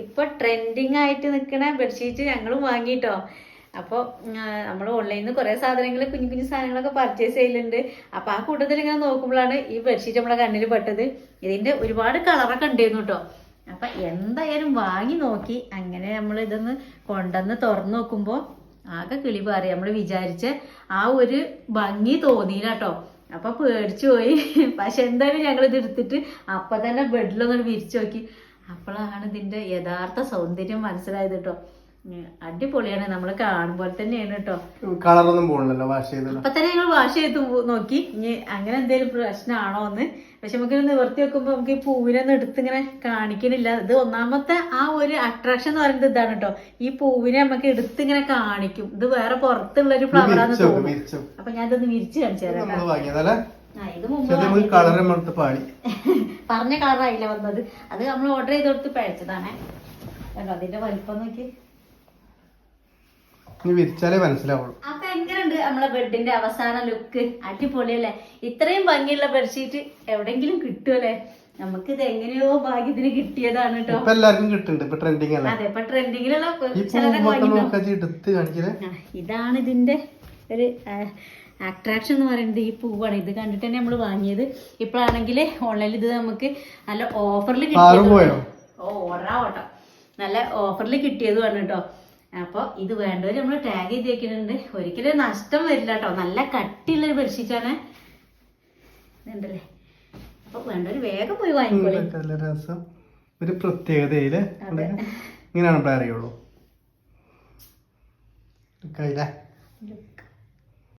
ഇപ്പൊ ട്രെൻഡിങ് ആയിട്ട് നിൽക്കുന്ന ബെഡ്ഷീറ്റ് ഞങ്ങളും വാങ്ങിട്ടോ. അപ്പോൾ നമ്മൾ ഓൺലൈനിൽ നിന്ന് കുറേ സാധനങ്ങൾ കുഞ്ഞു കുഞ്ഞു സാധനങ്ങളൊക്കെ പർച്ചേസ് ചെയ്യലുണ്ട്. അപ്പോൾ ആ കൂട്ടത്തിൽ ഇങ്ങനെ നോക്കുമ്പോഴാണ് ഈ ബെഡ്ഷീറ്റ് നമ്മളെ കണ്ണിൽ പെട്ടത്. ഇതിൻ്റെ ഒരുപാട് കളറൊക്കെ ഉണ്ടായിരുന്നു കേട്ടോ. അപ്പം എന്തായാലും വാങ്ങി നോക്കി. അങ്ങനെ നമ്മൾ ഇതൊന്ന് കൊണ്ടുവന്ന് തുറന്നു നോക്കുമ്പോൾ ആകെ കിളി പാറി. നമ്മൾ വിചാരിച്ച ആ ഒരു ഭംഗി തോന്നിയില്ല കേട്ടോ. അപ്പം പേടിച്ചു പോയി. പക്ഷെ എന്തായാലും ഞങ്ങളിത് എടുത്തിട്ട് അപ്പം തന്നെ ബെഡിലൊന്ന് വിരിച്ചു നോക്കി. അപ്പോഴാണ് ഇതിൻ്റെ യഥാർത്ഥ സൗന്ദര്യം മനസ്സിലായത് കേട്ടോ. അടിപൊളിയാണ്, നമ്മൾ കാണുമ്പോൾ തന്നെയാണ് കേട്ടോ. കളറൊന്നും പോകണല്ലോ വാഷ് ചെയ്ത്. അപ്പൊ തന്നെ ഞങ്ങൾ വാഷ് ചെയ്ത് നോക്കി ഇനി അങ്ങനെ എന്തെങ്കിലും പ്രശ്നമാണോ എന്ന്. പക്ഷെ നമുക്ക് നിവർത്തി വെക്കുമ്പോ നമുക്ക് ഈ പൂവിനൊന്നും എടുത്തിങ്ങനെ കാണിക്കണില്ല. ഇത് ഒന്നാമത്തെ ആ ഒരു അട്രാക്ഷൻ എന്ന് പറയുന്നത് ഇതാണ് കേട്ടോ. ഈ പൂവിനെ നമുക്ക് എടുത്തിങ്ങനെ കാണിക്കും. ഇത് വേറെ പുറത്തുള്ള ഒരു ഫ്ലവറാന്ന് തോന്നുന്നു. അപ്പൊ ഞാൻ ഇതൊന്ന് വിരിച്ച് കാണിച്ചു തരാം. ഇത് മുമ്പ് പറഞ്ഞ കളറായില്ല വന്നത്. അത് നമ്മൾ ഓർഡർ ചെയ്ത് കൊടുത്ത് പഴിച്ചതാണ് കേട്ടോ. അതിന്റെ വലിപ്പം നോക്കി വിരിച്ചാലേ മനസ്സിലാവുള്ളൂ. അപ്പൊ എങ്ങനെയുണ്ട് നമ്മളെ ബെഡിന്റെ അവസാന ലുക്ക്? അടിപൊളിയല്ലേ? ഇത്രയും ഭംഗിയുള്ള ബെഡ്ഷീറ്റ് എവിടെങ്കിലും കിട്ടുമല്ലേ? നമുക്ക് ഇത് എങ്ങനെയോ ഭാഗ്യത്തിന് കിട്ടിയതാണ് കേട്ടോ. എല്ലാവർക്കും കിട്ടുന്നുണ്ട്. ഇപ്പൊ ട്രെൻഡിങ് അല്ലേ? അതെ, ഇപ്പൊ ട്രെൻഡിങ്ങിലുള്ള ഇതാണ് ഇതിന്റെ ഒരു അട്രാക്ഷൻ എന്ന് പറയുന്നത്. ഈ പൂവാണ്. ഇത് കണ്ടിട്ട് തന്നെ നമ്മൾ വാങ്ങിയത്. ഇപ്പോഴാണെങ്കിൽ ഓൺലൈനിൽ ഇത് നമുക്ക് നല്ല ഓഫറിൽ കിട്ടിയത്. ഓട്ടോ നല്ല ഓഫറിൽ കിട്ടിയതുമാണ് കേട്ടോ. അപ്പോൾ ഇത് വേണ്ടവർ നമ്മൾ ടാഗ് ചെയ്ത് വെക്കുന്നുണ്ട്. ഒരിക്കലും നഷ്ടം വരില്ല കേട്ടോ. നല്ല കട്ടിയുള്ളൊരു ബെഡ്ഷീറ്റാണ്. ഇതുണ്ടല്ലേ. അപ്പൊ വേണ്ടവർ വേഗം പോയി വാങ്ങിക്കോളെ. രസം ഒരു പ്രത്യേകതയില് ഇങ്ങനെയാണ് അറിയുള്ളൂ.